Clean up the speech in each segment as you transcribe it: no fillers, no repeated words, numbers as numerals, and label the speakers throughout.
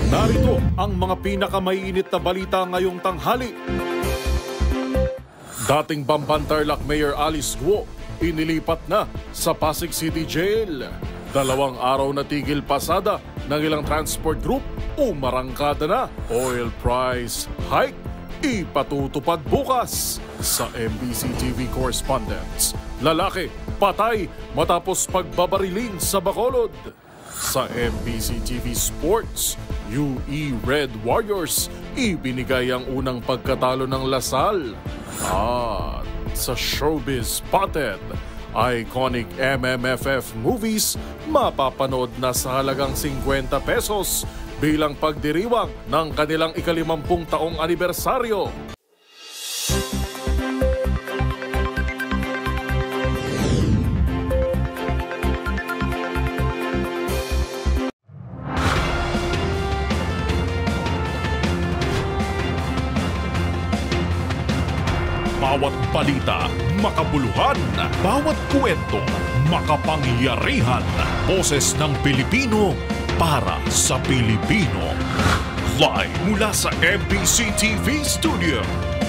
Speaker 1: Narito ang mga pinakamainit na balita ngayong tanghali. Dating Bamban Tarlac Mayor Alice Guo inilipat na sa Pasig City Jail. 2 araw na tigil pasada ng ilang transport group, umarangkada na. Oil price hike ipatutupad bukas. Sa MBC TV correspondents, lalaki patay matapos pagbabariling sa Bacolod. Sa MBC TV Sports, UE Red Warriors ibinigay ang unang pagkatalo ng Lasal. At sa Showbiz Spotted, iconic MMFF movies mapapanood na sa halagang 50 pesos bilang pagdiriwang ng kanilang ika-50 taong anibersaryo. Bawat balita, makabuluhan. Bawat kwento, makapangyarihan. Boses ng Pilipino para sa Pilipino. Live mula sa MBC TV Studio.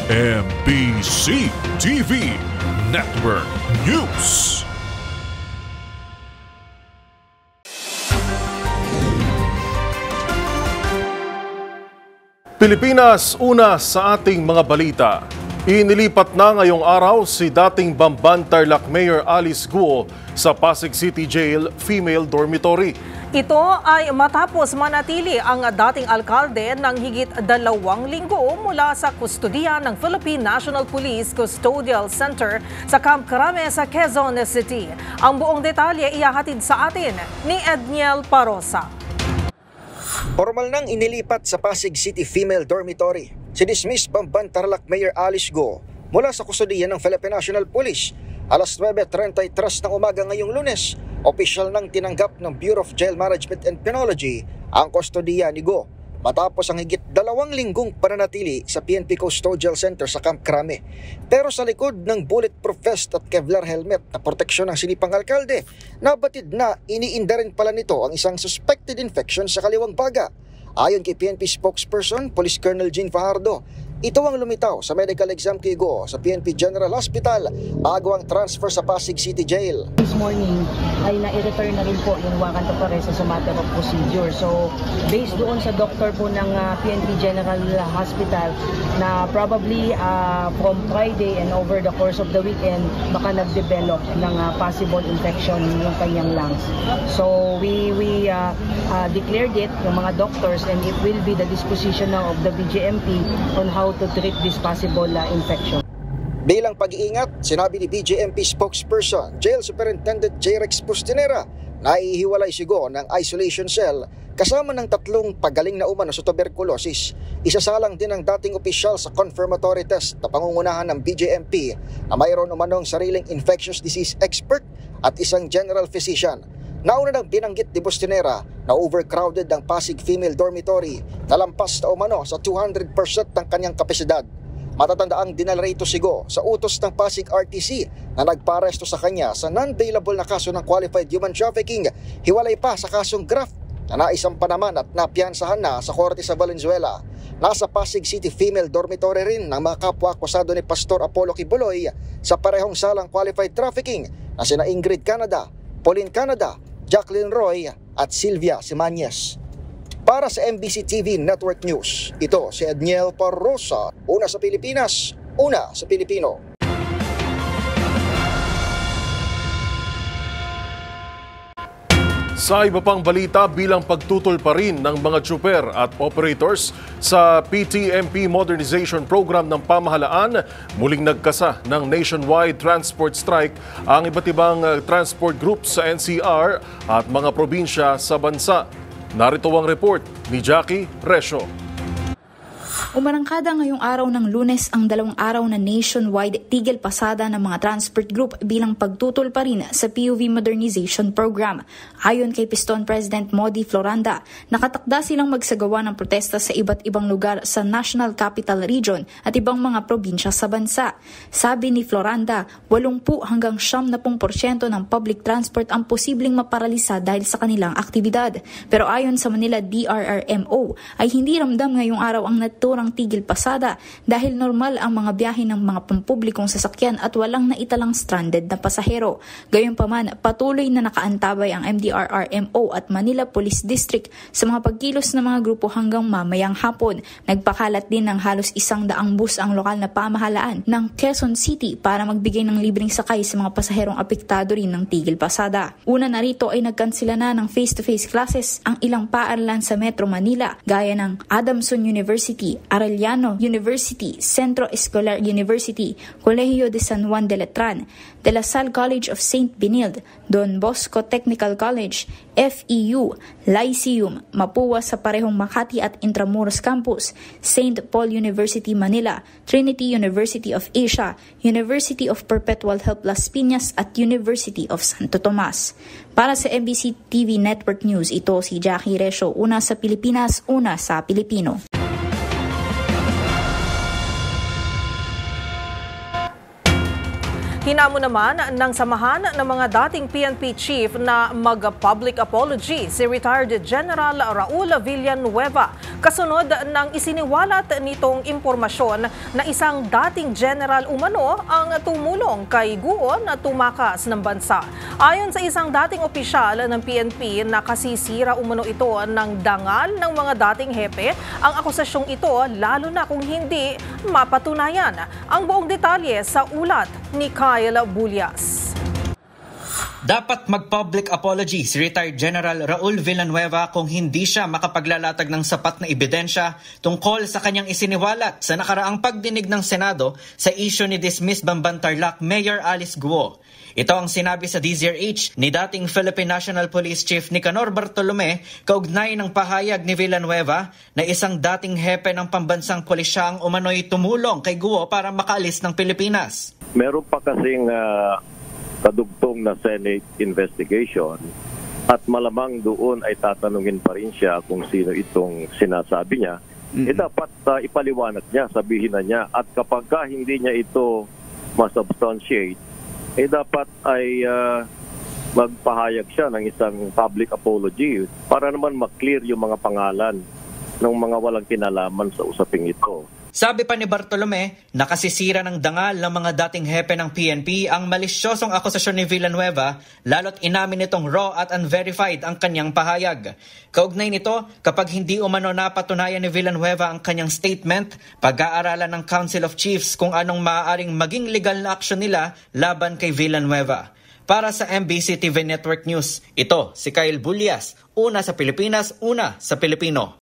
Speaker 1: MBC TV Network News. Pilipinas, una sa ating mga balita. Inilipat na ngayong araw si dating Bamban Tarlac Mayor Alice Guo sa Pasig City Jail Female Dormitory.
Speaker 2: Ito ay matapos manatili ang dating alkalde ng higit 2 linggo mula sa kustudiya ng Philippine National Police Custodial Center sa Camp Crame sa Quezon City. Ang buong detalye ihahatid sa atin ni Edniel Parosa.
Speaker 3: Formal nang inilipat sa Pasig City Female Dormitory si dismissed Bamban Tarlac Mayor Alice Guo mula sa kustudiya ng Philippine National Police. Alas 9:33 ng umaga ngayong Lunes, opisyal nang tinanggap ng Bureau of Jail Management and Penology ang kustudiya ni Guo matapos ang higit 2 linggong pananatili sa PNP Custodial Center sa Camp Crame. Pero sa likod ng bulletproof vest at Kevlar helmet na proteksyon ng sinipang alkalde, nabatid na iniinda rin pala nito ang isang suspected infection sa kaliwang baga. Ayon kay PNP spokesperson, Police Colonel Jean Fajardo, ito ang lumitaw sa medical exam kay Guo sa PNP General Hospital bago ang transfer sa Pasig City Jail.
Speaker 4: This morning ay na-refer na rin po yung warrant of arrest as a matter of procedure. So based doon sa doktor po ng PNP General Hospital na probably from Friday and over the course of the weekend baka nag-develop ng possible infection yung kanyang lungs. So we declared it, yung mga doctors, and it will be the disposition now of the BJMP on how to treat this possible infection.
Speaker 3: Bilang pag-iingat, sinabi ni BJMP spokesperson, Jail Superintendent J. Rex Pustinera, na ihiwalay si Guo ng isolation cell kasama ng 3 pagaling na umano sa tuberculosis. Isasalang din ang dating opisyal sa confirmatory test na pangungunahan ng BJMP na mayroon umanong sariling infectious disease expert at isang general physician. Nauna nang binanggit ni Pustinera na overcrowded ang Pasig Female Dormitory na lampas na umano sa 200% ng kanyang kapasidad. Matatandaang dinala rito si Guo sa utos ng Pasig RTC na nagparesto sa kanya sa non-bailable na kaso ng qualified human trafficking, hiwalay pa sa kasong graft na naisampa naman at napiyansahan na sa korte sa Valenzuela. Nasa Pasig City Female Dormitory rin ng mga kapwa-akusado ni Pastor Apollo Kibuloy sa parehong salang qualified trafficking na sina Ingrid Canada, Pauline Canada, Jacqueline Roy at Sylvia Simanyes. Para sa MBC TV Network News, ito si Edniel Parosa, una sa Pilipinas, una sa Pilipino.
Speaker 1: Sa iba pang balita, bilang pagtutol pa rin ng mga tsuper at operators sa PTMP Modernization Program ng pamahalaan, muling nagkasa ng nationwide transport strike ang iba't ibang transport groups sa NCR at mga probinsya sa bansa. Narito ang report ni Jackie Resio.
Speaker 5: Umarangkada ngayong araw ng Lunes ang 2 araw na nationwide tigil pasada ng mga transport group bilang pagtutol pa rin sa POV Modernization Program. Ayon kay Piston President Modi Floranda, nakatakda silang magsagawa ng protesta sa iba't ibang lugar sa National Capital Region at ibang mga probinsya sa bansa. Sabi ni Floranda, 80 hanggang 70% ng public transport ang posibleng maparalisa dahil sa kanilang aktibidad. Pero ayon sa Manila DRRMO, ay hindi ramdam ngayong araw ang naturang tigil pasada dahil normal ang mga biyahe ng mga pampublikong sasakyan at walang naitalang stranded na pasahero. Gayunpaman, patuloy na nakaantabay ang MDRRMO at Manila Police District sa mga pagkilos ng mga grupo hanggang mamayang hapon. Nagpakalat din ng halos 100 bus ang lokal na pamahalaan ng Quezon City para magbigay ng libreng sakay sa mga pasaherong apektado rin ng tigil pasada. Una na rito ay nagkansila na ng face-to-face classes ang ilang paaralan sa Metro Manila gaya ng Adamson University, Arellano University, Centro Escolar University, Colegio de San Juan de Letran, De La Salle College of St. Benilde, Don Bosco Technical College, FEU, Lyceum, Mapua sa parehong Makati at Intramuros Campus, St. Paul University Manila, Trinity University of Asia, University of Perpetual Help Las Piñas at University of Santo Tomas. Para sa MBC TV Network News, ito si Jackie Resio, una sa Pilipinas, una sa Pilipino.
Speaker 2: Hinamo naman ng samahan ng mga dating PNP chief na mag-public apology si retired General Raul Villanueva kasunod ng isiniwalat nitong impormasyon na isang dating general umano ang tumulong kay Guo na tumakas ng bansa. Ayon sa isang dating opisyal ng PNP, nakasisira umano ito ng dangal ng mga dating hepe. Ang akusasyong ito lalo na kung hindi mapatunayan. Ang buong detalye sa ulat ni Kyle Bulyas.
Speaker 6: Dapat mag-public apology si retired General Raul Villanueva kung hindi siya makapaglalatag ng sapat na ebidensya tungkol sa kanyang isiniwalat sa nakaraang pagdinig ng Senado sa issue ni dismissed Bamban Tarlac Mayor Alice Guo. Ito ang sinabi sa DZRH ni dating Philippine National Police Chief Nicanor Bartolome kaugnay ng pahayag ni Villanueva na isang dating hepe ng pambansang pulisya ang umano'y tumulong kay Guo para makaalis ng Pilipinas.
Speaker 7: Meron pa kasing kadugtong na Senate investigation at malamang doon ay tatanungin pa rin siya kung sino itong sinasabi niya. Dapat ipaliwanag niya, sabihin na niya. At kapag hindi niya ito masubstantiate, dapat ay magpahayag siya ng isang public apology para naman maklear yung mga pangalan ng mga walang kinalaman sa usaping ito.
Speaker 6: Sabi pa ni Bartolome, nakasisira ng dangal ng mga dating hepe ng PNP ang malisyosong akusasyon ni Villanueva, lalo't inamin nitong raw at unverified ang kanyang pahayag. Kaugnay nito, kapag hindi umano napatunayan ni Villanueva ang kanyang statement, pag-aaralan ng Council of Chiefs kung anong maaaring maging legal na aksyon nila laban kay Villanueva. Para sa MBC TV Network News, ito si Kyle Bulyas, una sa Pilipinas, una sa Pilipino.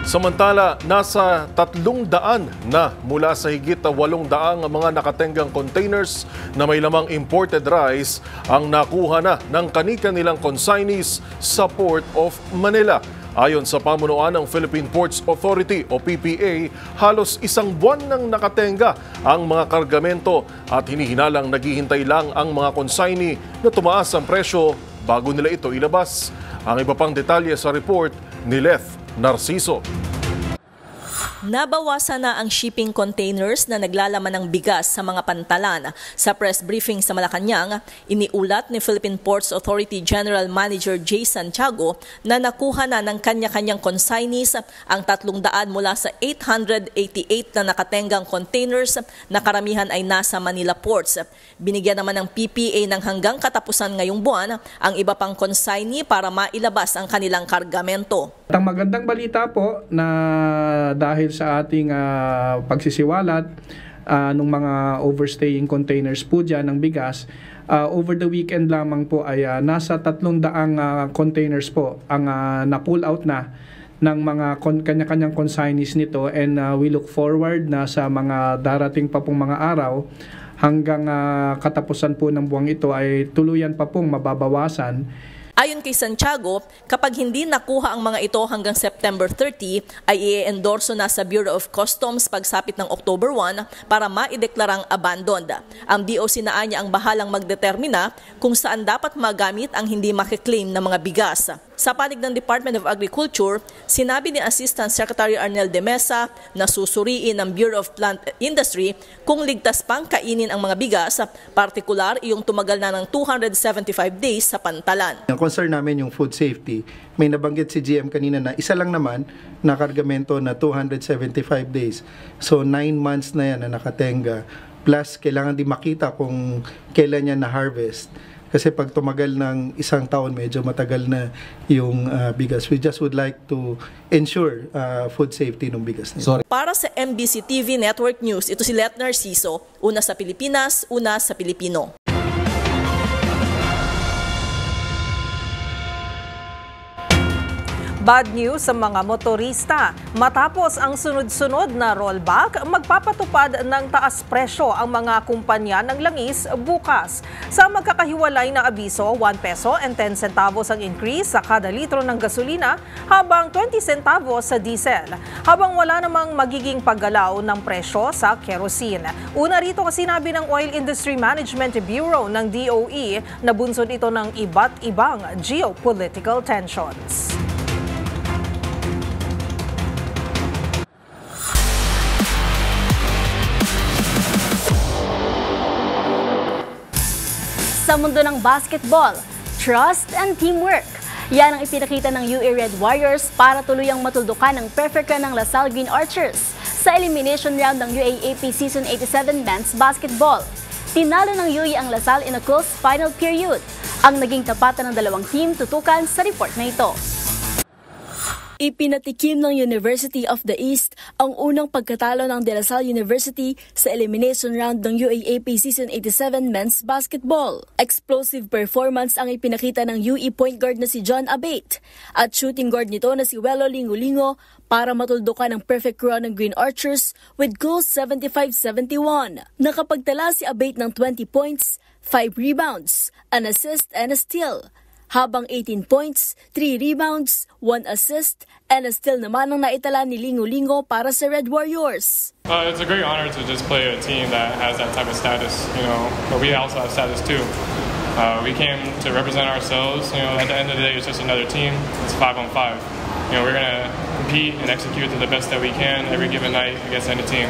Speaker 1: Samantala, nasa 300 na mula sa higit 800 mga nakatenggang containers na may lamang imported rice ang nakuha na ng kani-kanilang consignees sa Port of Manila. Ayon sa pamunuan ng Philippine Ports Authority o PPA, halos 1 buwan nang nakatenga ang mga kargamento at hinihinalang naghihintay lang ang mga consignee na tumaas ang presyo bago nila ito ilabas. Ang iba pang detalye sa report ni Leth Narciso.
Speaker 8: Nabawasan na ang shipping containers na naglalaman ng bigas sa mga pantalan. Sa press briefing sa Malacanang, iniulat ni Philippine Ports Authority General Manager J. Santiago na nakuha na ng kanya-kanyang consignees ang 300 mula sa 888 na nakatenggang containers na karamihan ay nasa Manila ports. Binigyan naman ng PPA ng hanggang katapusan ngayong buwan ang iba pang consignee para mailabas ang kanilang kargamento.
Speaker 9: Ang magandang balita po na dahil sa ating pagsisiwalat ng mga overstaying containers po dyan ng bigas, over the weekend lamang po ay nasa 300 containers po ang na-pull out na ng mga kanya-kanyang consignees nito, and we look forward na sa mga darating pa pong mga araw hanggang katapusan po ng buwang ito ay tuluyan pa pong mababawasan.
Speaker 8: Ayon kay Santiago, kapag hindi nakuha ang mga ito hanggang September 30, ay i-endorso na sa Bureau of Customs pagsapit ng October 1 para maideklarang abandoned. Ang DOC na niya ang bahalang magdetermina kung saan dapat magamit ang hindi makiklaim na mga bigas. Sa panig ng Department of Agriculture, sinabi ni Assistant Secretary Arnel de Mesa na susuriin ng Bureau of Plant Industry kung ligtas pang kainin ang mga bigas, partikular yung tumagal na ng 275 days sa pantalan.
Speaker 10: Ang concern namin yung food safety. May nabanggit si GM kanina na isa lang naman na kargamento na 275 days. So 9 months na yan na nakatenga. Plus, kailangan din makita kung kailan niya na-harvest. Kasi pag tumagal ng isang taon, medyo matagal na yung bigas. We just would like to ensure food safety ng bigas.
Speaker 8: Para sa MBC TV Network News, ito si Let Narciso. Una sa Pilipinas, una sa Pilipino.
Speaker 2: Bad news sa mga motorista. Matapos ang sunod-sunod na rollback, magpapatupad ng taas presyo ang mga kumpanya ng langis bukas. Sa magkakahiwalay na abiso, 1 peso and 10 centavos ang increase sa kada litro ng gasolina, habang 20 centavos sa diesel. Habang wala namang magiging paggalaw ng presyo sa kerosene. Una rito kasi sinabi ng Oil Industry Management Bureau ng DOE na bunsod ito ng iba't ibang geopolitical tensions.
Speaker 11: Sa mundo ng basketball, trust and teamwork. Yan ang ipinakita ng UE Red Warriors para tuluyang matuldukan ang perfect run ng LaSalle Green Archers sa elimination round ng UAAP Season 87 Men's Basketball. Tinalo ng UE ang LaSalle in a close final period. Ang naging tapatan ng dalawang team tutukan sa report na ito. Ipinatikim ng University of the East ang unang pagkatalo ng De La Salle University sa elimination round ng UAAP Season 87 Men's Basketball. Explosive performance ang ipinakita ng UE point guard na si John Abate at shooting guard nito na si Wello Lingo-Lingo para matuldukan ang perfect run ng Green Archers with goals 75-71. Nakapagtala si Abate ng 20 points, 5 rebounds, an assist and a steal. Habang 18 points, 3 rebounds, 1 assist, and a steal naman ang naitala ni Lingo-Lingo para sa Red Warriors.
Speaker 12: It's a great honor to just play a team that has that type of status, but we also have status too. We came to represent ourselves, at the end of the day it's just another team, it's 5-on-5. We're going to compete and execute to the best that we can every given night against any team.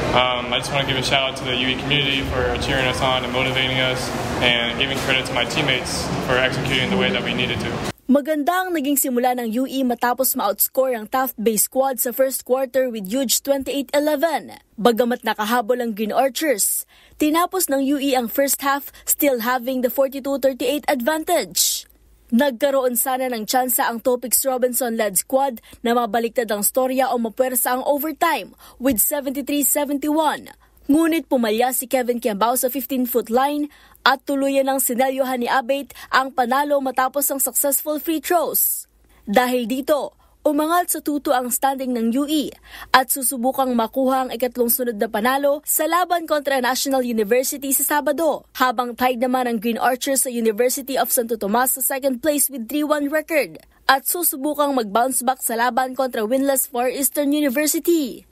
Speaker 12: I just want to give a shout out to the UE community for cheering us on and motivating us and giving credit to my teammates for executing the way that we needed to.
Speaker 11: Maganda ang naging simula ng UE matapos ma-outscore ang Taft Bay squad sa first quarter with huge 28-11. Bagamat nakahabol ang Green Archers, tinapos ng UE ang first half still having the 42-38 advantage. Nagkaroon sana ng tsansa ang Topix Robinson-led squad na mabaliktad ang storya o mapuwersa ang overtime with 73-71. Ngunit pumalya si Kevin Kiambao sa 15-foot line at tuluyan ng sinelyohan ni Abate ang panalo matapos ang successful free throws. Dahil dito, umangal sa tuto ang standing ng UE at susubukang makuha ang ikatlong sunod na panalo sa laban kontra National University sa Sabado, habang tied naman ang Green Archers sa University of Santo Tomas sa second place with 3-1 record at susubukang mag-bounce back sa laban kontra winless Far Eastern University.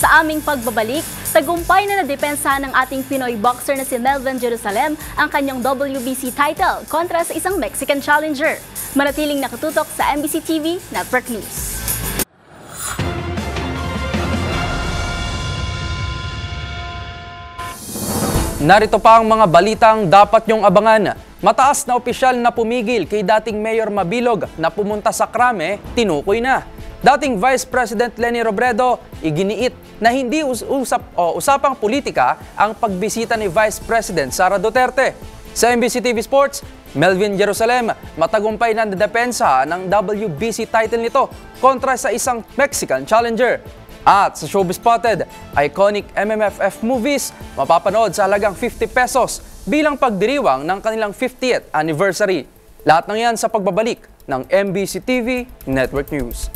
Speaker 11: Sa aming pagbabalik, tagumpay na nadepensahan ng ating Pinoy boxer na si Melvin Jerusalem ang kanyang WBC title kontra sa isang Mexican challenger. Manatiling nakatutok sa MBC TV Network News.
Speaker 13: Narito pa ang mga balitang dapat niyong abangan. Mataas na opisyal na pumigil kay dating Mayor Mabilog na pumunta sa krame, tinukoy na. Dating Vice President Leni Robredo, iginiit na hindi usapang politika ang pagbisita ni Vice President Sara Duterte. Sa MBC TV Sports, Melvin Jerusalem matagumpay na nadepensa ng WBC title nito kontra sa isang Mexican challenger. At sa Showbiz Spotted, iconic MMFF movies mapapanood sa halagang 50 pesos bilang pagdiriwang ng kanilang 50th anniversary. Lahat ng yan sa pagbabalik ng MBC TV Network News.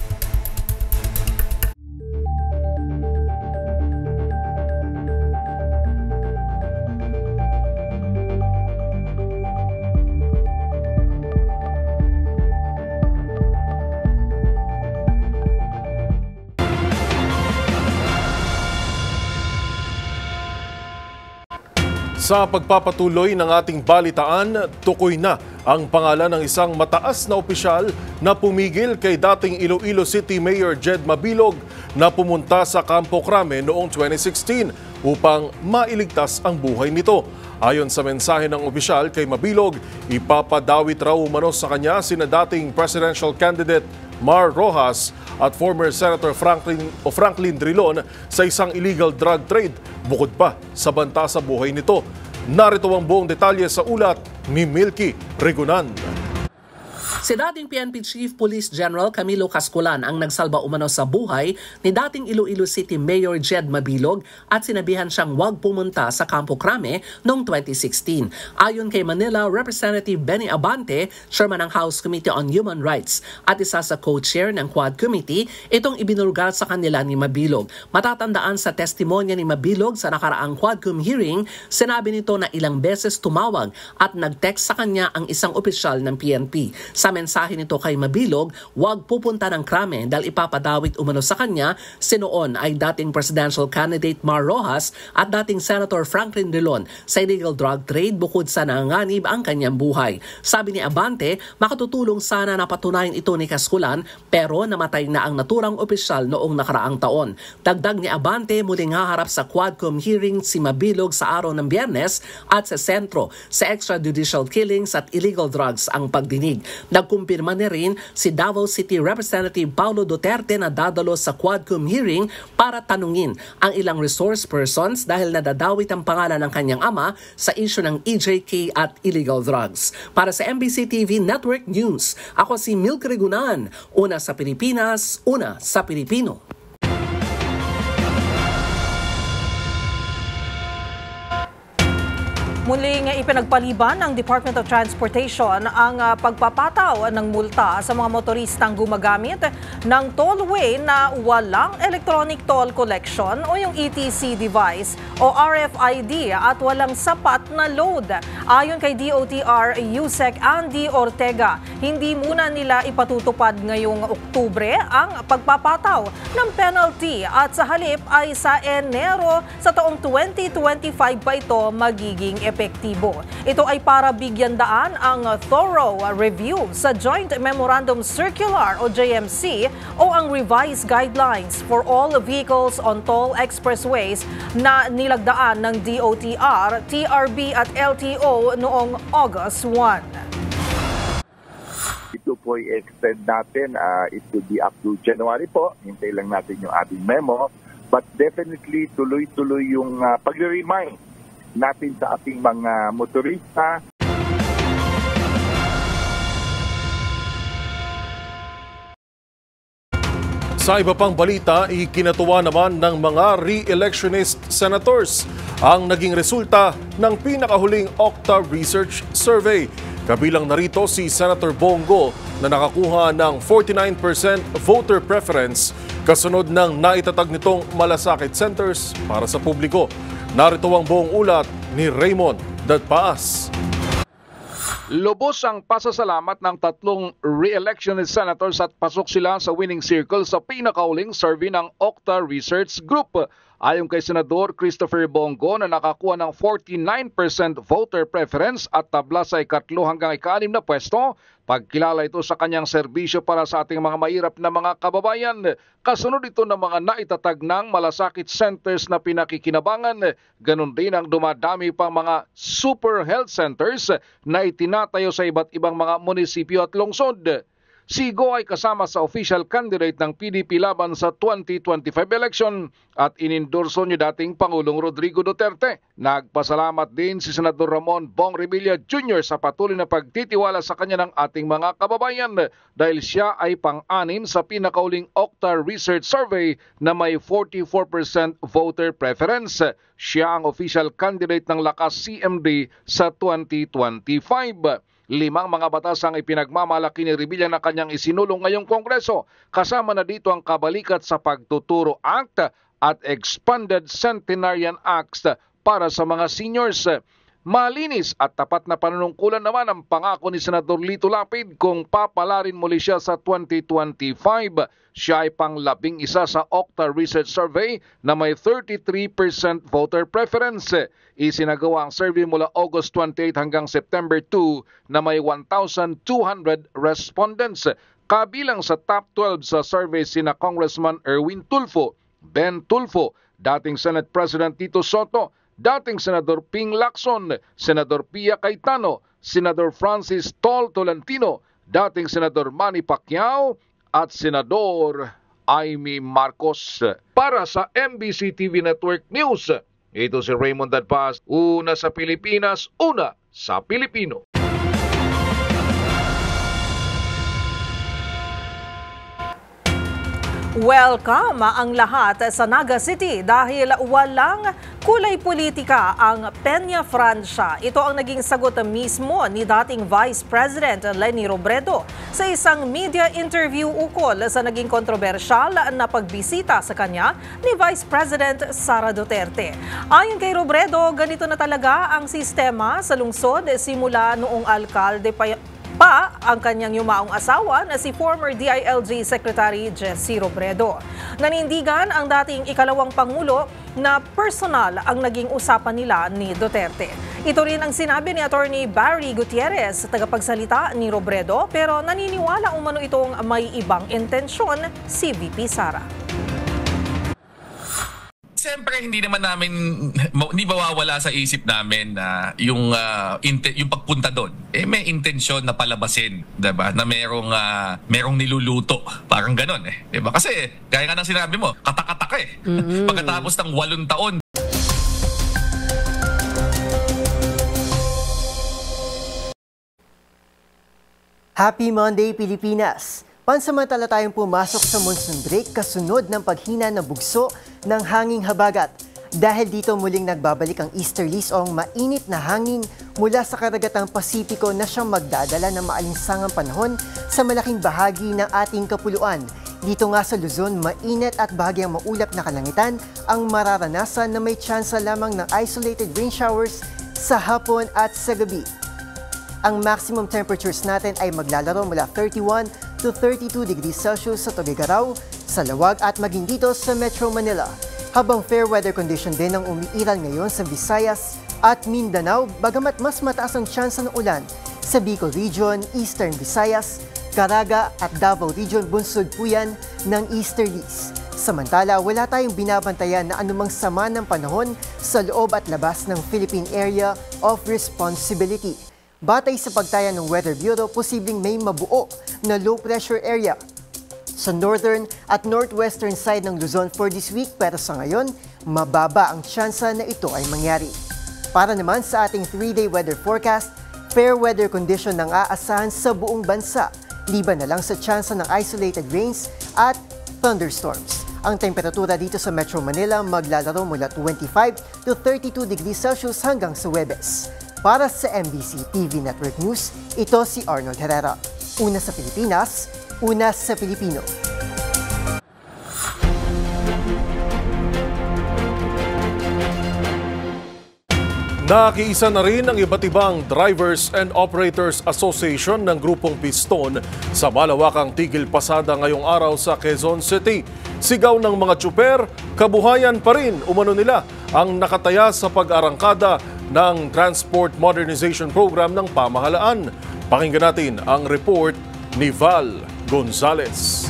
Speaker 1: Sa pagpapatuloy ng ating balitaan, tukoy na ang pangalan ng isang mataas na opisyal na pumigil kay dating Iloilo City Mayor Jed Mabilog na pumunta sa Campo Crame noong 2016 upang mailigtas ang buhay nito. Ayon sa mensahe ng opisyal kay Mabilog, ipapadawit raw umano sa kanya sina dating presidential candidate Mar Rojas at former Senator Franklin Drilon sa isang illegal drug trade, bukod pa sa banta sa buhay nito. Narito ang buong detalye sa ulat ni Milky Regunan.
Speaker 14: Si dating PNP Chief Police General Camilo Casculan ang nagsalba umano sa buhay ni dating Iloilo City Mayor Jed Mabilog at sinabihan siyang huwag pumunta sa Campo Crame noong 2016. Ayon kay Manila Representative Benny Abante, Chairman ng House Committee on Human Rights at isa sa co-chair ng Quad Committee, itong ibinulgar sa kanila ni Mabilog. Matatandaan sa testimonya ni Mabilog sa nakaraang Quadcom hearing, sinabi nito na ilang beses tumawag at nag-text sa kanya ang isang opisyal ng PNP. Sa mensahe nito kay Mabilog, huwag pupunta ng Crame dahil ipapadawit umano sa kanya si noon ay dating presidential candidate Mar Rojas at dating Senator Franklin Drilon sa illegal drug trade bukod sa nanganganib ang kanyang buhay. Sabi ni Abante, makatutulong sana na patunayan ito ni Casculan pero namatay na ang naturang opisyal noong nakaraang taon. Dagdag ni Abante, muling haharap sa Quadcom hearing si Mabilog sa araw ng Biyernes at sa sentro sa extrajudicial killings at illegal drugs ang pagdinig. Nagkumpirma na rin si Davao City Representative Paulo Duterte na dadalo sa Quadcom hearing para tanungin ang ilang resource persons dahil nadadawit ang pangalan ng kanyang ama sa isyu ng EJK at illegal drugs. Para sa MBC TV Network News, ako si Milky Regunan, una sa Pilipinas, una sa Pilipino.
Speaker 2: Muling ipinagpaliban ng Department of Transportation ang pagpapataw ng multa sa mga motoristang gumagamit ng tollway na walang electronic toll collection o yung ETC device o RFID at walang sapat na load. Ayon kay DOTR Yusek Andy Ortega, hindi muna nila ipatutupad ngayong Oktubre ang pagpapataw ng penalty at sa halip ay sa Enero sa taong 2025 pa ito magiging epektibo. Ito ay para bigyan daan ang thorough review sa Joint Memorandum Circular o JMC o ang revised guidelines for all vehicles on toll expressways na nilagdaan ng DOTR, TRB at LTO noong August 1.
Speaker 15: Ito po i-extend natin. It could be up to January po. Hintay lang natin yung ating memo. But definitely tuloy-tuloy yung pag-remind natin sa ating mga motorista.
Speaker 1: Sa iba pang balita, ikinatuwa naman ng mga re-electionist senators ang naging resulta ng pinakahuling Octa Research Survey. Kabilang narito si Senator Bongo na nakakuha ng 49% voter preference kasunod ng naitatag nitong malasakit centers para sa publiko. Narito ang buong ulat ni Raymond Dadpaas.
Speaker 16: Lubos ang pasasalamat ng tatlong re-electionist senators at pasok sila sa winning circle sa pinakauling survey ng Octa Research Group. Ayon kay Senador Christopher Bongo na nakakuha ng 49% voter preference at tabla sa ikatlo hanggang ika-6 na pwesto, pagkilala ito sa kanyang serbisyo para sa ating mga mahirap na mga kababayan. Kasunod ito ng mga naitatag ng malasakit centers na pinakikinabangan. Ganon din ang dumadami pang mga super health centers na itinatayo sa iba't ibang mga munisipyo at lungsod. Si Go ay kasama sa official candidate ng PDP laban sa 2025 election at inendorso ni dating Pangulong Rodrigo Duterte. Nagpasalamat din si Senador Ramon Bong Revilla Jr. sa patuloy na pagtitiwala sa kanya ng ating mga kababayan dahil siya ay pang-anim sa pinakauling Octa Research Survey na may 44% voter preference. Siya ang official candidate ng Lakas CMD sa 2025. 5 mga batas ang ipinagmamalaki ni Revilla na kanyang isinulong ngayong Kongreso. Kasama na dito ang Kabalikat sa Pagtuturo Act at Expanded Centenarian Acts para sa mga seniors. Malinis at tapat na panunungkulan naman ang pangako ni Senador Lito Lapid kung papalarin muli siya sa 2025. Siya ay pang-11 sa Okta Research Survey na may 33% voter preference. Isinagawa ang survey mula August 28 hanggang September 2 na may 1,200 respondents. Kabilang sa top 12 sa survey sina Congressman Erwin Tulfo, Ben Tulfo, dating Senate President Tito Soto, dating Senador Ping Lacson, Senador Pia Cayetano, Senador Francis Tol Tolentino, dating Senador Manny Pacquiao at Senador Amy Marcos. Para sa MBC TV Network News, ito si Raymond Dadpaz, una sa Pilipinas, una sa Pilipino.
Speaker 2: Welcome ang lahat sa Naga City dahil walang kulay politika ang Peña Francia. Ito ang naging sagot mismo ni dating Vice President Leni Robredo sa isang media interview ukol sa naging kontrobersyal na pagbisita sa kanya ni Vice President Sara Duterte. Ayon kay Robredo, ganito na talaga ang sistema sa lungsod simula noong alkalde pa ang kanyang yumaong asawa na si former DILG Secretary Jessie Robredo. Nanindigan ang dating ikalawang Pangulo na personal ang naging usapan nila ni Duterte. Ito rin ang sinabi ni Attorney Barry Gutierrez, tagapagsalita ni Robredo, pero naniniwala umano itong may ibang intensyon si VP Sara.
Speaker 17: Siyempre hindi mawawala sa isip namin na yung pagpunta doon may intensyon na palabasin, 'di ba? Na merong niluluto, parang ganoon 'di ba? Kasi gaya nga ng sinabi mo, katak-katak pagkatapos ng 8 taon.
Speaker 18: Happy Monday, Pilipinas! Pansamantala tayong pumasok sa monsoon break kasunod ng paghina ng bugso ng hanging habagat. Dahil dito muling nagbabalik ang easterlies o ang mainit na hangin mula sa karagatang Pasipiko na siyang magdadala ng maalinsangang panahon sa malaking bahagi ng ating kapuluan. Dito nga sa Luzon, mainit at bahagyang maulap na kalangitan ang mararanasan na may tsansa lamang ng isolated rain showers sa hapon at sa gabi. Ang maximum temperatures natin ay maglalaro mula 31 to 32 degrees Celsius sa Tuguegarao, sa Lawag at maging dito sa Metro Manila. Habang fair weather condition din ang umiiral ngayon sa Visayas at Mindanao, bagamat mas mataas ang tsansa ng ulan sa Bicol Region, Eastern Visayas, Caraga at Davao Region, bunsod po yan ng easterlies. Samantala, wala tayong binabantayan na anumang sama ng panahon sa loob at labas ng Philippine Area of Responsibility. Batay sa pagtaya ng Weather Bureau, posibleng may mabuo na low pressure area sa northern at northwestern side ng Luzon for this week, pero sa ngayon, mababa ang tsansa na ito ay mangyari. Para naman sa ating 3-day weather forecast, fair weather condition ang aasahan sa buong bansa, liban na lang sa tsansa ng isolated rains at thunderstorms. Ang temperatura dito sa Metro Manila maglalaro mula 25 to 32 degrees Celsius hanggang sa Huwebes. Para sa MBC TV Network News, ito si Arnold Herrera. Una sa Pilipinas, una sa Pilipino.
Speaker 1: Nakiisa na rin ang iba't ibang Drivers and Operators Association ng Grupong Piston sa malawakang tigil pasada ngayong araw sa Quezon City. Sigaw ng mga tsuper, kabuhayan pa rin umano nila ang nakataya sa pag-arangkada ng Transport Modernization Program ng pamahalaan. Pakinggan natin ang report ni Val Gonzalez.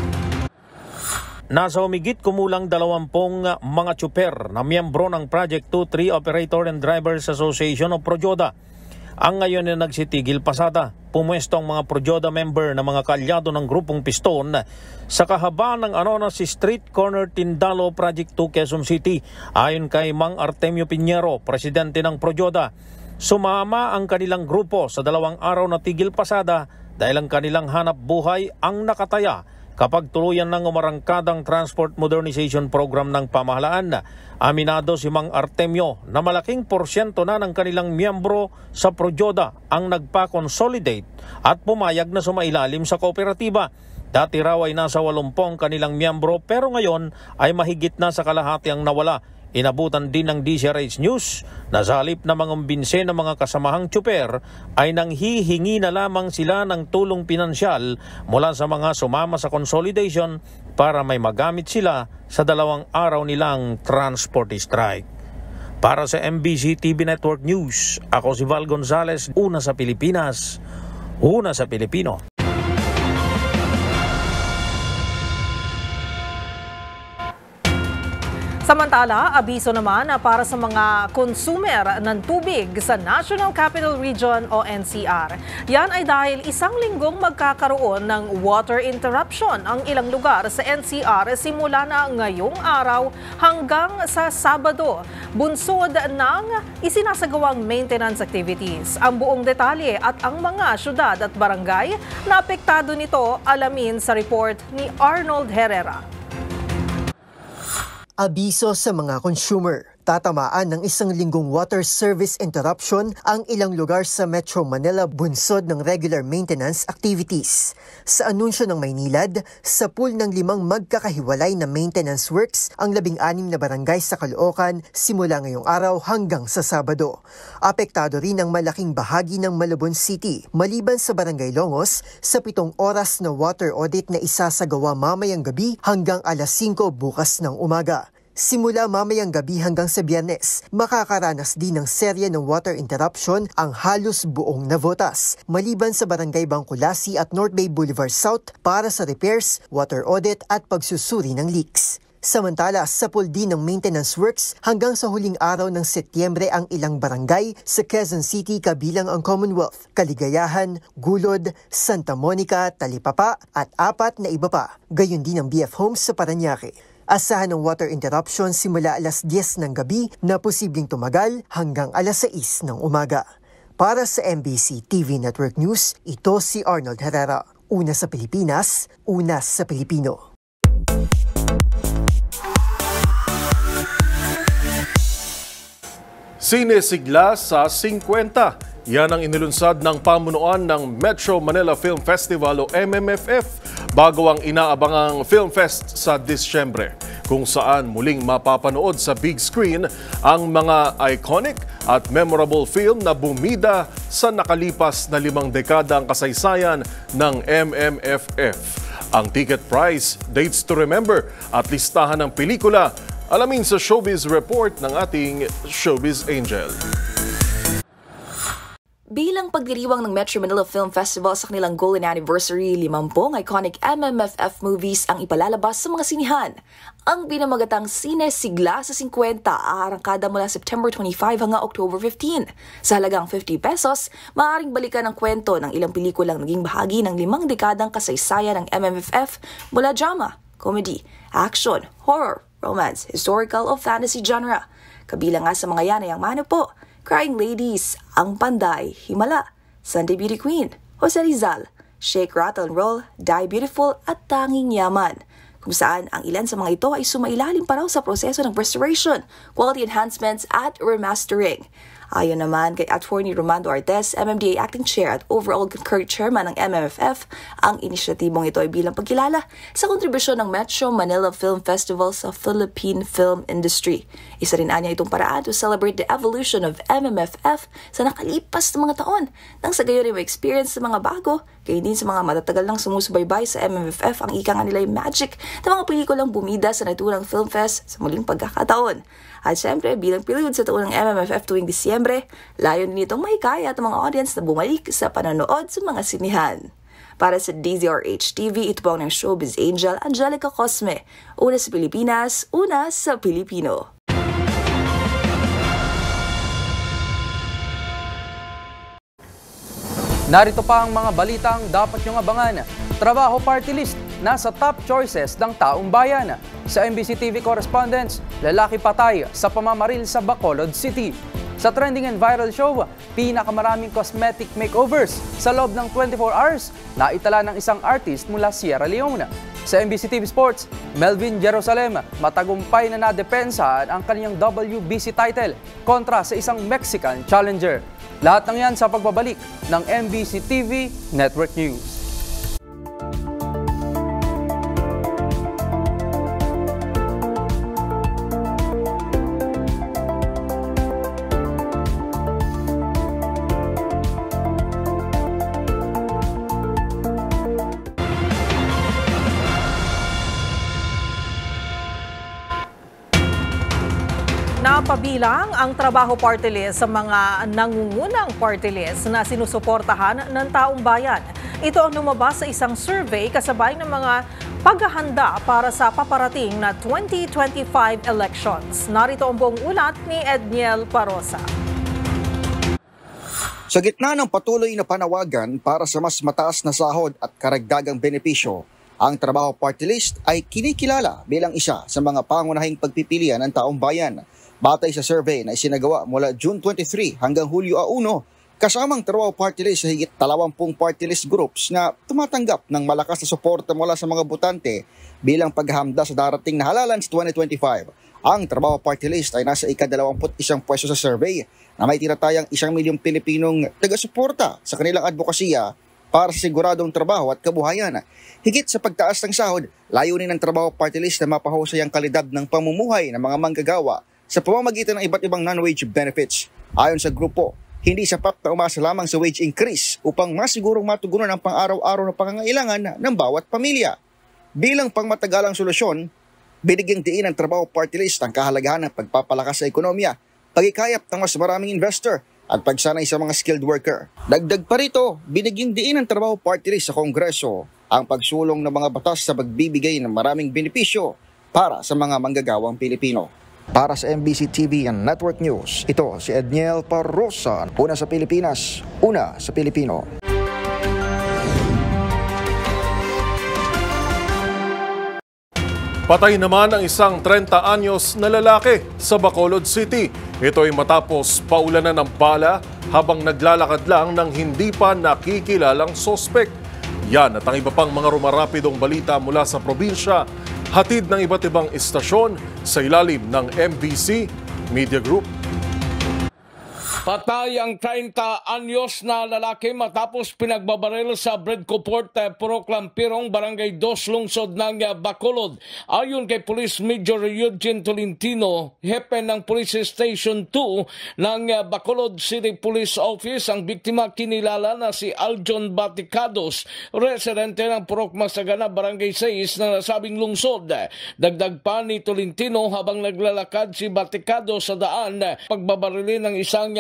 Speaker 19: Nasa humigit kumulang 20 mga tsuper na miyembro ng Project 23 Operator and Drivers Association o Projoda ang ngayon na nagsitigil pasada. Pumwesto ang mga Projoda member na mga kaalyado ng Grupong Piston sa kahabaan ng Anonas Street Corner Tindalo Project 2 Quezon City. Ayon kay Mang Artemio Piñero, presidente ng Projoda, sumama ang kanilang grupo sa 2 araw na tigil pasada dahil ang kanilang hanap buhay ang nakataya kapag tuluyan ng umarangkadang Transport Modernization Program ng pamahalaan. Aminado si Mang Artemio na malaking porsyento na ng kanilang miyembro sa Projoda ang nagpa-consolidate at pumayag na sumailalim sa kooperatiba. Dati raw ay nasa 80 kanilang miyembro pero ngayon ay mahigit na sa kalahati ang nawala. Inabutan din ng DZRH News na sa halip na mangumbinse ng mga kasamahang tsuper ay nanghihingi na lamang sila ng tulong pinansyal mula sa mga sumama sa consolidation para may magamit sila sa 2 araw nilang transport strike. Para sa MBC TV Network News, ako si Val Gonzales, una sa Pilipinas, una sa Pilipino.
Speaker 2: Samantala, abiso naman para sa mga consumer ng tubig sa National Capital Region o NCR. Yan ay dahil isang linggong magkakaroon ng water interruption ang ilang lugar sa NCR simula na ngayong araw hanggang sa Sabado. Bunsod ng isinasagawang maintenance activities. Ang buong detalye at ang mga syudad at barangay na apektado nito alamin sa report ni Arnold Herrera.
Speaker 18: Abiso sa mga consumer. Tatamaan ng isang linggong water service interruption ang ilang lugar sa Metro Manila bunsod ng regular maintenance activities. Sa anunsyo ng Maynilad, sa pool ng 5 magkakahiwalay na maintenance works ang 16 na barangay sa Caloocan simula ngayong araw hanggang sa Sabado. Apektado rin ang malaking bahagi ng Malabon City, maliban sa Barangay Longos sa 7 oras na water audit na isasagawa mamayang gabi hanggang alas 5 bukas ng umaga. Simula mamayang gabi hanggang sa Biyernes, makakaranas din ng serye ng water interruption ang halos buong Navotas, maliban sa Barangay Bangkulasi at North Bay Boulevard South para sa repairs, water audit at pagsusuri ng leaks. Samantala, sa pool din ng maintenance works hanggang sa huling araw ng Setyembre ang ilang barangay sa Quezon City kabilang ang Commonwealth, Kaligayahan, Gulod, Santa Monica, Talipapa at 4 na iba pa. Gayon din ang BF Homes sa Parañaque. Asahan ng water interruption simula alas 10 ng gabi na posibleng tumagal hanggang alas 6 ng umaga. Para sa MBC TV Network News, ito si Arnold Herrera. Una sa Pilipinas, una sa Pilipino.
Speaker 1: Sinesigla sa 50. Yan ang inilunsad ng pamunuan ng Metro Manila Film Festival o MMFF bago ang inaabangang Film Fest sa Disyembre, kung saan muling mapapanood sa big screen ang mga iconic at memorable film na bumida sa nakalipas na 5 dekadang kasaysayan ng MMFF. Ang ticket price, dates to remember at listahan ng pelikula, alamin sa Showbiz Report ng ating Showbiz Angel.
Speaker 5: Bilang pagdiriwang ng Metro Manila Film Festival sa kanilang Golden Anniversary, 50 iconic MMFF movies ang ipalalabas sa mga sinihan. Ang binamagatang Sinesigla sa 50 aarangkada mula September 25 hanggang October 15. Sa halagang 50 pesos, maaaring balikan ang kwento ng ilang pelikulang naging bahagi ng 5 dekadang kasaysayan ng MMFF mula drama, comedy, action, horror, romance, historical o fantasy genre. Kabilang nga sa mga yan ay ang mano po, Crying Ladies, Ang Panday, Himala, Sunday Beauty Queen, Jose Rizal, Shake, Rattle and Roll, Die Beautiful at Tanging Yaman. Kung saan ang ilan sa mga ito ay sumailalim pa raw sa proseso ng restoration, quality enhancements at remastering. Ayon naman kay Attorney Romando Artes, MMDA Acting Chair at overall concurrent chairman ng MMFF, ang inisyatibong ito ay bilang pagkilala sa kontribusyon ng Metro Manila Film Festival sa Philippine film industry. Isa rin anya itong paraan to celebrate the evolution of MMFF sa nakalipas na mga taon, nang sa gayon ay ma-experience sa mga bago, kaya din sa mga matatagal nang sumusubaybay sa MMFF ang ika nga nila yung magic na mga pelikulang bumida sa naturang film fest sa muling pagkakataon. At syempre, bilang period sa taon ng MMFF tuwing Disyembre, layon din itong mahikayat ang mga audience na bumalik sa panonood sa mga sinihan. Para sa DZRH TV, ito po ang Showbiz Angel, Angelica Cosme. Una sa Pilipinas, una sa Pilipino.
Speaker 13: Narito pa ang mga balitang dapat niyong abangan. Trabaho party list, nasa top choices ng taong bayan. Sa MBC TV correspondents, lalaki patay sa pamamaril sa Bacolod City. Sa trending and viral show, pinakamaraming cosmetic makeovers sa loob ng 24 hours na itala ng isang artist mula Sierra Leone. Sa MBC TV Sports, Melvin Jerusalem matagumpay na nadepensahan ang kanyang WBC title kontra sa isang Mexican challenger. Lahat ng yan sa pagbabalik ng MBC TV Network News.
Speaker 2: Napabilang ang trabaho party list sa mga nangungunang party list na sinusuportahan ng taong bayan. Ito ang lumabas sa isang survey kasabay ng mga paghahanda para sa paparating na 2025 elections. Narito ang buong ulat ni Edniel Parosa.
Speaker 3: Sa gitna ng patuloy na panawagan para sa mas mataas na sahod at karagdagang benepisyo, ang trabaho party list ay kinikilala bilang isa sa mga pangunahing pagpipilian ng taong bayan. Batay sa survey na isinagawa mula June 23 hanggang Hulyo 1, kasamang trabaho party list sa higit 20 party list groups na tumatanggap ng malakas na suporta mula sa mga botante bilang paghahamda sa darating na halalan sa 2025. Ang trabaho party list ay nasa ika-21 pwesto sa survey na may tinatayang 1 milyong Pilipinong taga-suporta sa kanilang advokasya para sa siguradong trabaho at kabuhayan. Higit sa pagtaas ng sahod, layunin ng trabaho party list na mapahusay ang kalidad ng pamumuhay ng mga manggagawa sa pamamagitan ng iba't ibang non-wage benefits. Ayon sa grupo, hindi sapat na umasa lamang sa wage increase upang masigurong matugunan ang pang-araw-araw na pangangailangan ng bawat pamilya. Bilang pangmatagalang solusyon, binigyang diin ng trabaho party list ang kahalagahan ng pagpapalakas sa ekonomiya, pagikayap ng mas maraming investor at pagsanay sa mga skilled worker. Dagdag pa rito, binigyang diin ng trabaho party list sa Kongreso ang pagsulong ng mga batas sa pagbibigay ng maraming benepisyo para sa mga manggagawang Pilipino. Para sa MBC TV and Network News, ito si Edniel Parosa. Una sa Pilipinas, una sa Pilipino.
Speaker 1: Patay naman ang isang 30 anyos na lalaki sa Bacolod City. Ito ay matapos paulanan ng bala habang naglalakad lang ng hindi pa nakikilalang sospek. Yan at ang iba pang mga rumarapidong balita mula sa probinsya, hatid ng iba't ibang istasyon sa ilalim ng MBC Media Group.
Speaker 20: Patay ang 30 anyos na lalaki matapos pinagbabaril sa Bredco Port, Purok Lampirong, Barangay 2, lungsod ng Bacolod. Ayon kay Police Major Eugene Tolentino, hepe ng Police Station 2 ng Bacolod City Police Office, ang biktima kinilala na si Aljon Baticados, residente ng Purok Masagana, Barangay 6 na nasabing lungsod. Dagdag pa ni Tolentino, habang naglalakad si Baticados sa daan, pagbabarilin ng isang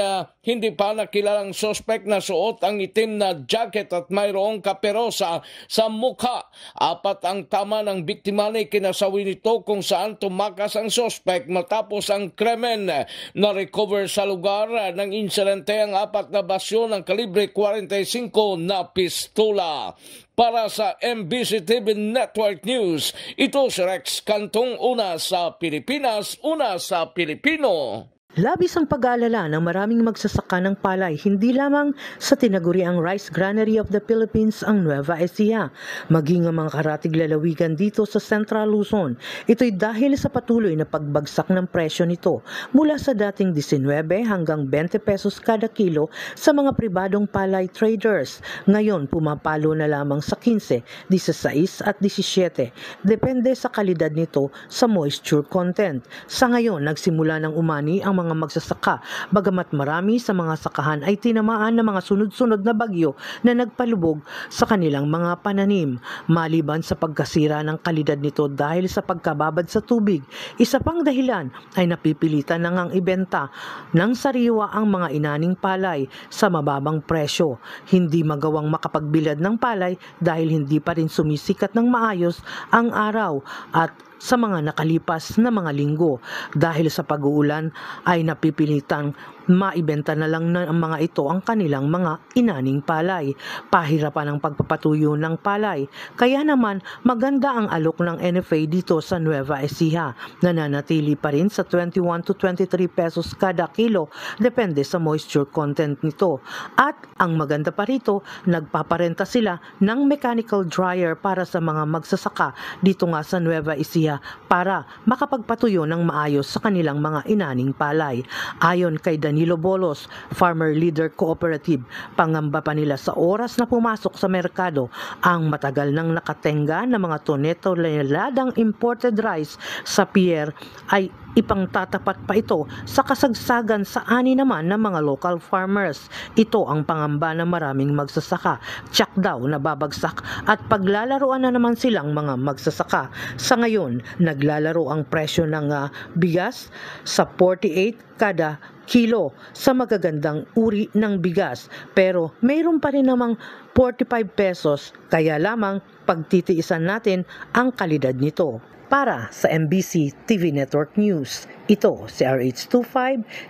Speaker 20: hindi pa nakilalang sospek na suot ang itim na jacket at mayroong kaperosa sa mukha. 4 ang tama ng biktima na kinasawi nito kung saan tumakas ang sospek matapos ang krimen. Na-recover sa lugar ng insidente ang 4 na basyo ng kalibre 45 na pistola. Para sa MBC TV Network News, ito si Rex Cantong, una sa Pilipinas, una sa Pilipino.
Speaker 21: Labis ang pag-aalala ng maraming magsasaka ng palay, hindi lamang sa tinaguriang Rice Granary of the Philippines ang Nueva Ecija, maging ang mga karatig lalawigan dito sa Central Luzon. Ito'y dahil sa patuloy na pagbagsak ng presyo nito mula sa dating 19 hanggang 20 pesos kada kilo sa mga pribadong palay traders. Ngayon, pumapalo na lamang sa 15, 16 at 17. Depende sa kalidad nito sa moisture content. Sa ngayon, nagsimula ng umani ang mga magsasaka, bagamat marami sa mga sakahan ay tinamaan ng mga sunod-sunod na bagyo na nagpalubog sa kanilang mga pananim. Maliban sa pagkasira ng kalidad nito dahil sa pagkababad sa tubig, isa pang dahilan ay napipilitan na ngang ibenta ng sariwa ang mga inaning palay sa mababang presyo. Hindi magawang makapagbilad ng palay dahil hindi pa rin sumisikat ng maayos ang araw at sa mga nakalipas na mga linggo. Dahil sa pag-uulan ay napipilitang maibenta na lang ng mga ito ang kanilang mga inaning palay. Pahirapan ang pagpapatuyo ng palay. Kaya naman maganda ang alok ng NFA dito sa Nueva Ecija. Nananatili pa rin sa 21 to 23 pesos kada kilo, depende sa moisture content nito. At ang maganda pa rito, nagpaparenta sila ng mechanical dryer para sa mga magsasaka dito nga sa Nueva Ecija para makapagpatuyo ng maayos sa kanilang mga inaning palay. Ayon kay Danilo Bolos, Farmer Leader Cooperative, pangamba pa nila sa oras na pumasok sa merkado ang matagal nang nakatenga ng mga tonelaladang imported rice sa pier ay Ipangtatapat pa ito sa kasagsagan sa ani naman ng mga local farmers. Ito ang pangamba ng maraming magsasaka. Tiyak daw na babagsak at paglalaroan na naman silang mga magsasaka. Sa ngayon, naglalaro ang presyo ng bigas sa 48 kada kilo sa magagandang uri ng bigas. Pero mayroon pa rin namang 45 pesos, kaya lamang pagtitiisan natin ang kalidad nito. Para sa MBC TV Network News, ito si RH25,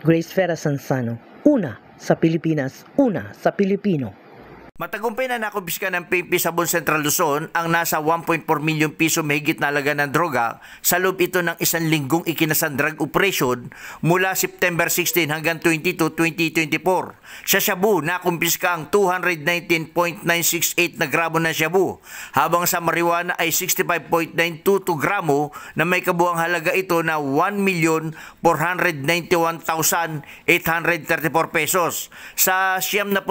Speaker 21: Grace Vera Sansano. Una sa Pilipinas, una sa Pilipino.
Speaker 4: Matagumpay na nakumpiska ng PNP sa Buong Central Luzon ang nasa 1.4 milyong piso mahigit na halaga ng droga sa loob ito ng isang linggong ikinasang drug operation mula September 16 hanggang 22, 2024. Sa Shabu, nakumpiska ang 219.968 na gramo ng Shabu, habang sa marijuana ay 65.922 gramo na may kabuang halaga ito na 1,491,834 pesos. Sa 72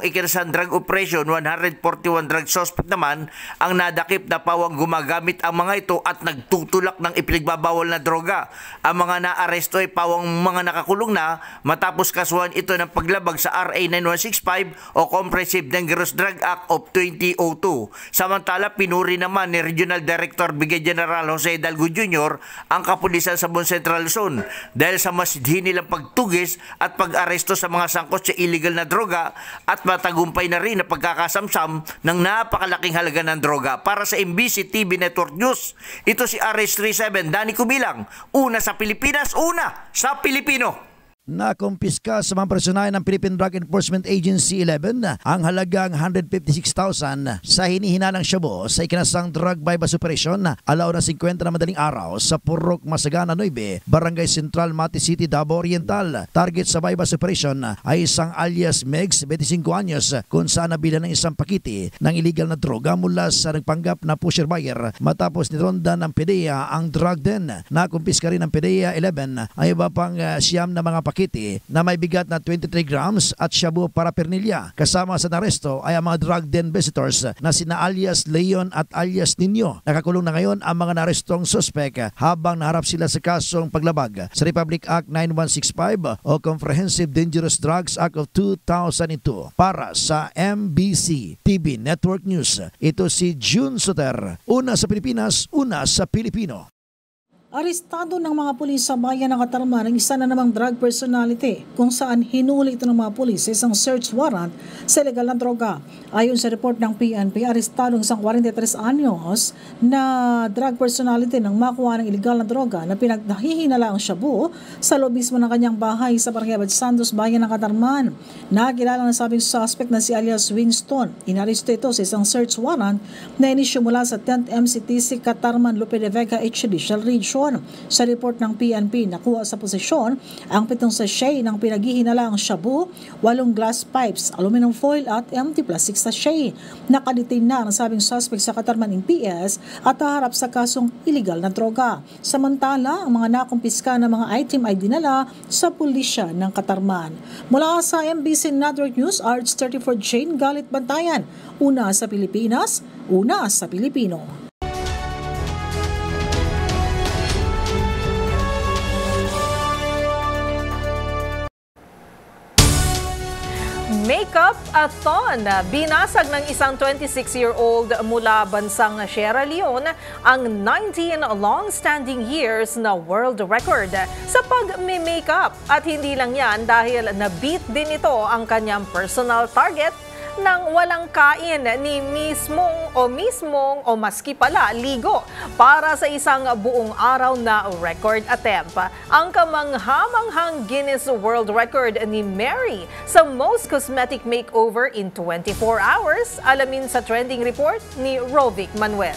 Speaker 4: ikinasang drug operation, 141 drug suspect naman ang nadakip na pawang gumagamit ang mga ito at nagtutulak ng ipinagbabawal na droga. Ang mga naaresto ay pawang mga nakakulong na matapos kasuhan ito ng paglabag sa RA 9165 o Comprehensive Dangerous Drug Act of 2002. Samantala, pinuri naman ni Regional Director Brigadier General Jose Hidalgo Jr. ang kapulisan sa Buong Central Luzon dahil sa masidhi nilang pagtugis at pag-aresto sa mga sangkot sa illegal na droga at matagumpay na rin na pagkakasamsam ng napakalaking halaga ng droga. Para sa MBC TV Network News, ito si RH37 Danny Kubilang, una sa Pilipinas, una sa Pilipino.
Speaker 22: Nakumpiska sa mga personahe ng Philippine Drug Enforcement Agency 11 ang halagang 156,000 sa hinihinalang shabu sa ikinasang drug bypass operation alaw na 50 na madaling araw sa Purok Masagana 9, Barangay Central, Mati City, Davao Oriental. Target sa bypass operation ay isang alias Megs, 25 anyos, kung saan nabila ng isang pakiti ng illegal na droga mula sa nagpanggap na pusher buyer matapos nironda ng PDEA ang drug den. Nakumpiska rin ng PDEA 11 ay iba pang siyam na mga pakiti na may bigat na 23 grams at shabu paraphernalia. Kasama sa naresto ay ang mga drug den visitors na sina alias Leon at alias Nino. Nakakulong na ngayon ang mga narestong suspect habang naharap sila sa kasong paglabag sa Republic Act 9165 o Comprehensive Dangerous Drugs Act of 2002. Para sa MBC TV Network News, ito si June Soter, una sa Pilipinas, una sa Pilipino.
Speaker 23: Arestado ng mga pulis sa bayan ng Katarman ang isa na namang drug personality kung saan hinuli ito ng mga pulis sa isang search warrant sa ilegal na droga. Ayon sa report ng PNP, arestado ang isang 43 anyos na drug personality nang makuha ng ilegal na droga na pinaghihinala ang shabu sa loob mismo ng kanyang bahay sa Barangay Abad Santos, bayan ng Katarman. Nakilala ng sabing suspect na si alias Winston. Inaresto ito sa isang search warrant na inisyu mula sa 10th MCTC Katarman Lope de Vega Judicial Region. Sa report ng PNP, nakuha sa posisyon ang 7 sachet ng pinaghihinalaang shabu, 8 glass pipes, aluminum foil at empty plastic sachet. Nakadetain na ang sabing suspect sa Katarman NPS at haharap sa kasong illegal na droga. Samantala, ang mga nakumpiska na mga item ay dinala sa pulisya ng Katarman. Mula sa MBC Network News, RH34 Jane Galit Bantayan, una sa Pilipinas, una sa Pilipino.
Speaker 2: Makeup-a-thon. Binasag ng isang 26-year-old mula bansang Sierra Leone ang 19 long-standing years na world record sa pag-makeup. At hindi lang yan dahil na-beat din ito ang kanyang personal target nang walang kain ni mismong o maski pala ligo para sa isang buong araw na record attempt. Ang kamanghamanghang Guinness World Record ni Mary sa most cosmetic makeover in 24 hours. Alamin sa trending report ni Rovic Manuel.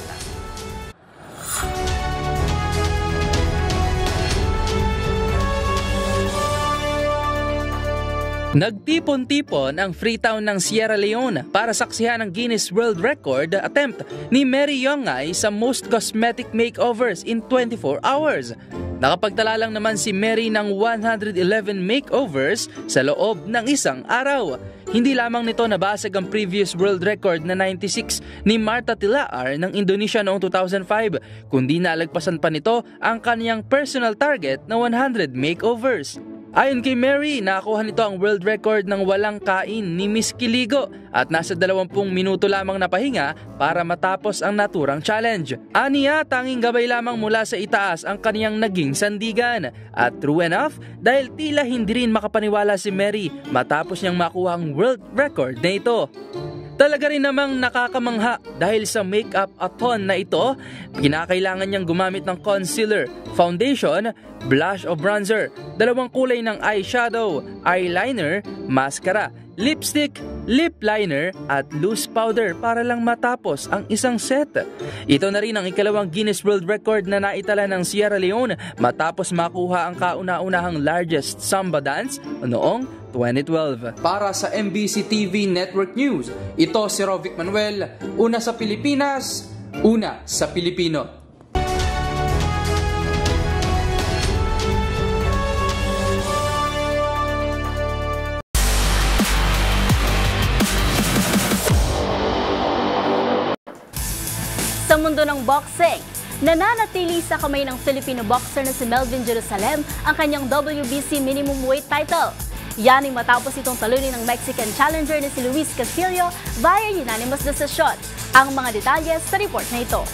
Speaker 13: Nagtipon-tipon ang Freetown ng Sierra Leone para saksihan ang Guinness World Record attempt ni Mary Yongay sa most cosmetic makeovers in 24 hours. Nakapagtala lang naman si Mary ng 111 makeovers sa loob ng isang araw. Hindi lamang nito nabasag ang previous world record na 96 ni Marta Tilaar ng Indonesia noong 2005, kundi nalagpasan pa nito ang kaniyang personal target na 100 makeovers. Ayon kay Mary, nakakuha nito ang world record ng walang kain ni Miss Kiligo at nasa 20 minuto lamang na pahinga para matapos ang naturang challenge. Aniya, tanging gabay lamang mula sa itaas ang kaniyang naging sandigan. At true enough, dahil tila hindi rin makapaniwala si Mary matapos niyang makuha ang world record na ito. Talaga rin namang nakakamangha dahil sa make-up-a-thon na ito, kinakailangan niyang gumamit ng concealer, foundation, blush o bronzer, 2 kulay ng eyeshadow, eyeliner, mascara, lipstick, lip liner at loose powder para lang matapos ang isang set. Ito na rin ang ikalawang Guinness World Record na naitala ng Sierra Leone matapos makuha ang kauna-unahang largest samba dance noong 2012. Para sa MBC TV Network News, ito si Rovic Manuel, una sa Pilipinas, una sa Pilipino.
Speaker 11: Sa mundo ng boxing, nananatili sa kamay ng Filipino boxer na si Melvin Jerusalem ang kanyang WBC minimum weight title. Yan ay matapos itong talunin ng Mexican challenger na si Luis Castillo via unanimous decision. Ang mga detalye sa report na ito.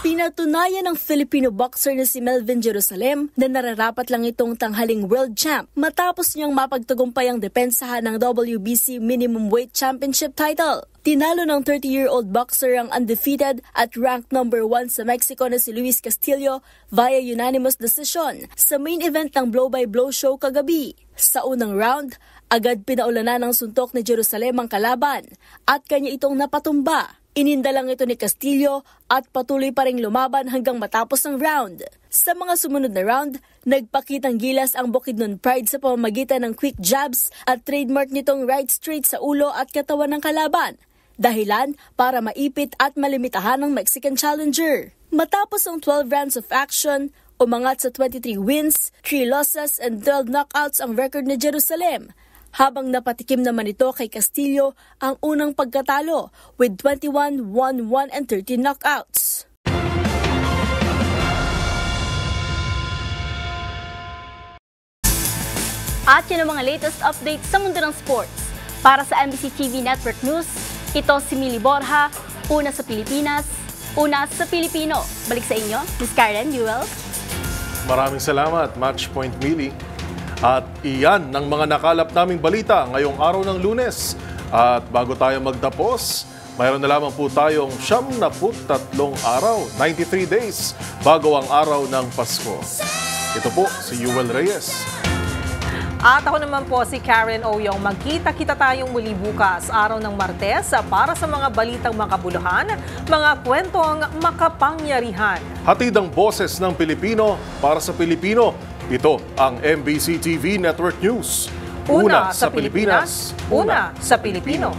Speaker 11: Pinatunayan ng Filipino boxer na si Melvin Jerusalem na nararapat lang itong tanghaling world champ matapos niyang mapagtagumpay ang depensahan ng WBC Minimum Weight Championship title. Tinalo ng 30-year-old boxer ang undefeated at ranked number 1 sa Mexico na si Luis Castillo via unanimous decision sa main event ng blow-by-blow show kagabi. Sa unang round, agad pinaulanan ng suntok ni Jerusalem ang kalaban at kanya itong napatumba. Ininda lang ito ni Castillo at patuloy pa ring lumaban hanggang matapos ang round. Sa mga sumunod na round, nagpakitang gilas ang Bukidnon Pride sa pamamagitan ng quick jabs at trademark nitong right straight sa ulo at katawan ng kalaban. Dahilan para maipit at malimitahan ng Mexican challenger. Matapos ang 12 rounds of action, umangat sa 23 wins, 3 losses and 12 knockouts ang record ni Jerusalem. Habang napatikim naman ito kay Castillo ang unang pagkatalo with 21, 1-1 and 13 knockouts. At yun ang mga latest updates sa mundo ng sports. Para sa MBC TV Network News, ito si Mili Borja, una sa Pilipinas, una sa Pilipino. Balik sa inyo, Ms. Karen Newell.
Speaker 1: Maraming salamat, Matchpoint Mili. At iyan ng mga nakalap naming balita ngayong araw ng Lunes. At bago tayo magtapos, mayroon na lamang po tayong 73 araw, 93 days, bago ang araw ng Pasko. Ito po si Yuel Reyes.
Speaker 2: At ako naman po si Karen Oyong. Magkita-kita tayong muli bukas, araw ng Martes, para sa mga balitang makabuluhan, mga kwentong makapangyarihan.
Speaker 1: Hatid ang boses ng Pilipino para sa Pilipino. Ito ang MBC TV Network News. Una sa Pilipinas, una sa Pilipino.